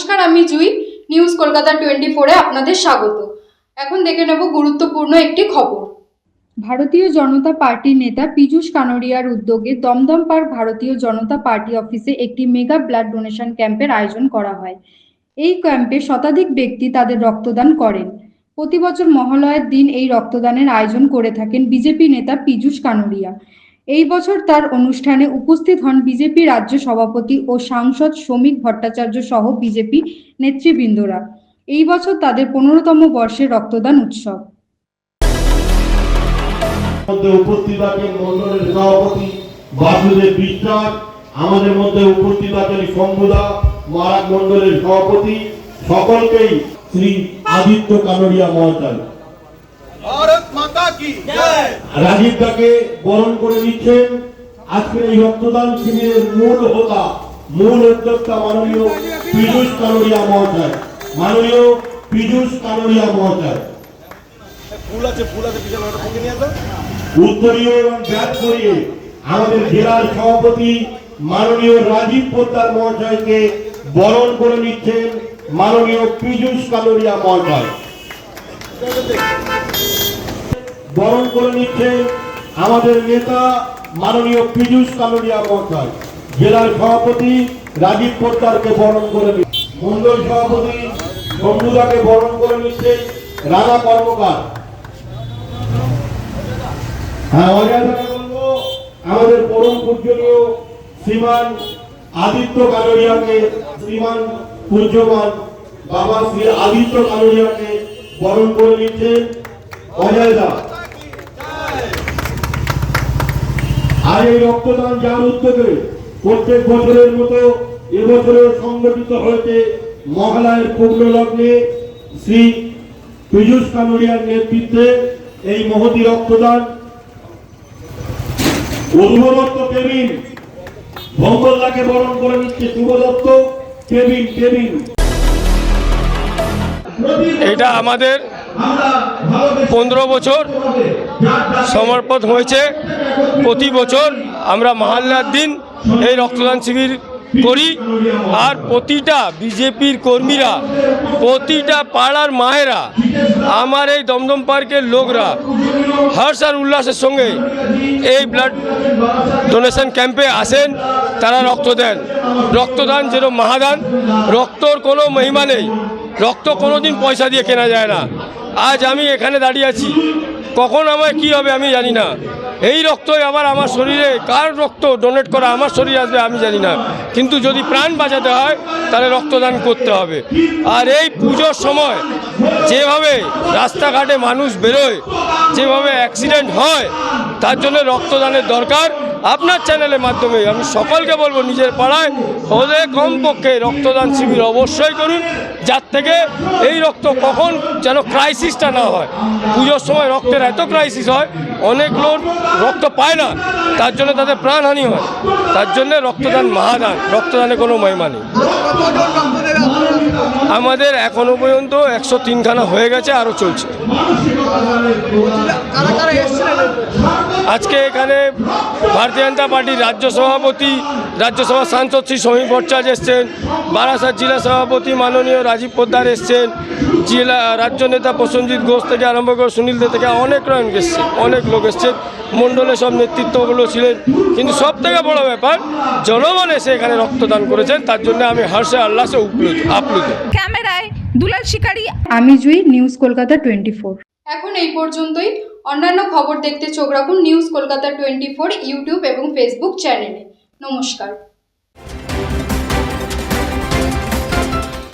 নমস্কার, আমি জুই। নিউজ কলকাতা 24-এ আপনাদের স্বাগত। এখন দেখে নেব গুরুত্বপূর্ণ একটি খবর। ভারতীয় জনতা পার্টির নেতা পীযূষ কানোরিয়ার উদ্যোগে দমদম পার্ক ভারতীয় জনতা পার্টি অফিসে একটি মেগা ব্লাড ডোনেশন ক্যাম্পের আয়োজন করা হয়। এই ক্যাম্পে শতাধিক ব্যক্তি তাদের রক্তদান করেন। প্রতি বছর মহালয়ার দিন এই রক্তদানের আয়োজন করে থাকেন বিজেপি নেতা পীযূষ কানোরিয়া। এই বছর তার অনুষ্ঠানে উপস্থিত হন বিজেপি রাজ্য সভাপতি ও সাংসদ শ্রমিক ভট্টাচার্য সহ বিজেপি নেতৃবৃন্দরা। এই বছর তাদের 15তম বর্ষের রক্তদান উৎসব। উপস্থিত আছেন মন্ডলের সভাপতি বাসুদেব বিশ্বাস, আমাদের মধ্যে উপস্থিত আছেন শম্ভুদা মহারাজ মন্ডলের সভাপতি, সকলকেই শ্রী আদিত্য কানোরিয়া মহাশয় भारत माता की जय। রাজীব দাকে বরণ করে নিচ্ছেন। আজকের এই রক্তদান শিবিরের মূল হোতা, মূল উদ্যোক্তা মাননীয় পীযূষ কানোরিয়া মহাশয়, মাননীয় পীযূষ কানোরিয়া মহাশয়। ফুল আছে পিছনে ওটা পকে নিয়ে আসো। উত্তরীয় এবং ব্যাট করিয়ে আমাদের জেলার সভাপতি মাননীয় রাজীব পোদ্দার মহাশয়কে বরণ করে নিচ্ছেন মাননীয় পীযূষ কানোরিয়া মহাশয়। বরণ করে নিচ্ছেন আমাদের নেতা মাননীয় পীযূষ কানোরিয়া মহাশয়। জেলার সভাপতি রাজীব পোদ্দারকে বরণ করে নিচ্ছেন, মন্ডল সভাপতি শম্ভুদাকে বরণ করে নিচ্ছেন রানা কর্মকার। আমাদের পরম পূজনীয় শ্রীমান আদিত্য কানোরিয়াকে, শ্রীমান পূজ্যমান বাবা শ্রী আদিত্য কানোরিয়াকে বরণ করে নিচ্ছেন অজয় দা। আর এই রক্তদান যার উদ্যোগে প্রত্যেক বছরের মতো এবছরেও সংগঠিত হয়েছে মহালয়ের পূর্ণ লগ্নে শ্রী পীযূষ কানোরিয়ার নেতৃত্বে এই মহতি রক্তদান। শুভদত্ত কেবিন ভঙ্গলদাকে বরণ করে নিচ্ছে শুভদত্ত কেবিন। এটা আমাদের 15 বছর সমর্পণ হয়েছে। প্রতি বছর আমরা মহালয়ার দিন এই রক্তদান শিবির করি, আর প্রতিটা বিজেপির কর্মীরা, প্রতিটা পাড়ার মায়েরা, আমার এই দমদম পার্কের লোকরা হর্ষ আর উল্লাসের সঙ্গে এই ব্লাড ডোনেশন ক্যাম্পে আসেন। তারা রক্ত দেন। রক্তদান যেন মহাদান। রক্তর কোনো মহিমা নেই। রক্ত কোনোদিন পয়সা দিয়ে কেনা যায় না। আজ আমি এখানে দাঁড়িয়ে আছি, কখন আমার কি হবে আমি জানি না। এই রক্তই আবার আমার শরীরে, কার রক্ত ডোনেট করা আমার শরীরে আসবে আমি জানি না, কিন্তু যদি প্রাণ বাঁচাতে হয় তাহলে রক্তদান করতে হবে। আর এই পুজোর সময় যেভাবে রাস্তাঘাটে মানুষ বেরোয়, যেভাবে অ্যাক্সিডেন্ট হয়, তার জন্য রক্তদানের দরকার। আপনার চ্যানেলের মাধ্যমে আমি সকলকে বলবো, নিজের পাড়ায় হলে কমপক্ষে রক্তদান শিবির অবশ্যই করুন, যার থেকে এই রক্ত কখন যেন ক্রাইসিসটা না হয়। পুজোর সময় রক্তের এত ক্রাইসিস হয়, অনেক লোক রক্ত পায় না, তার জন্য তাদের প্রাণহানি হয়। তার জন্য রক্তদান মহাদান। রক্তদানে কোনো মহিমা নেই। আমাদের এখনো পর্যন্ত 103খানা হয়ে গেছে, আরও চলছে। আজকে এখানে ভারতীয় জনতা পার্টির রাজ্য সভাপতি, রাজ্যসভার সাংসদ শ্রী শ্রমিক ভট্টাচার্য এসছেন, বারাসাত জেলা সভাপতি মাননীয় রাজীব পোদ্দার এসছেন, জেলা রাজ্য নেতা প্রসেনজিৎ ঘোষ থেকে আরম্ভ করে সুনীল দে থেকে অনেক লোক এসছেন, অনেক লোক এসছেন। মণ্ডলে সব নেতৃত্বগুলো ছিলেন, কিন্তু সব থেকে বড় ব্যাপার জনগণ এসে এখানে রক্তদান করেছেন। তার জন্য আমি হর্ষে আল্লাসে আপ্লুত। ক্যামেরায় দুলাল শিকারী, আমি জুই, নিউজ কলকাতা 24। এখন এই পর্যন্তই। অন্যান্য খবর দেখতে চোখ রাখুন নিউজ কলকাতা 24 ইউটিউব এবং ফেসবুক চ্যানেলে। নমস্কার।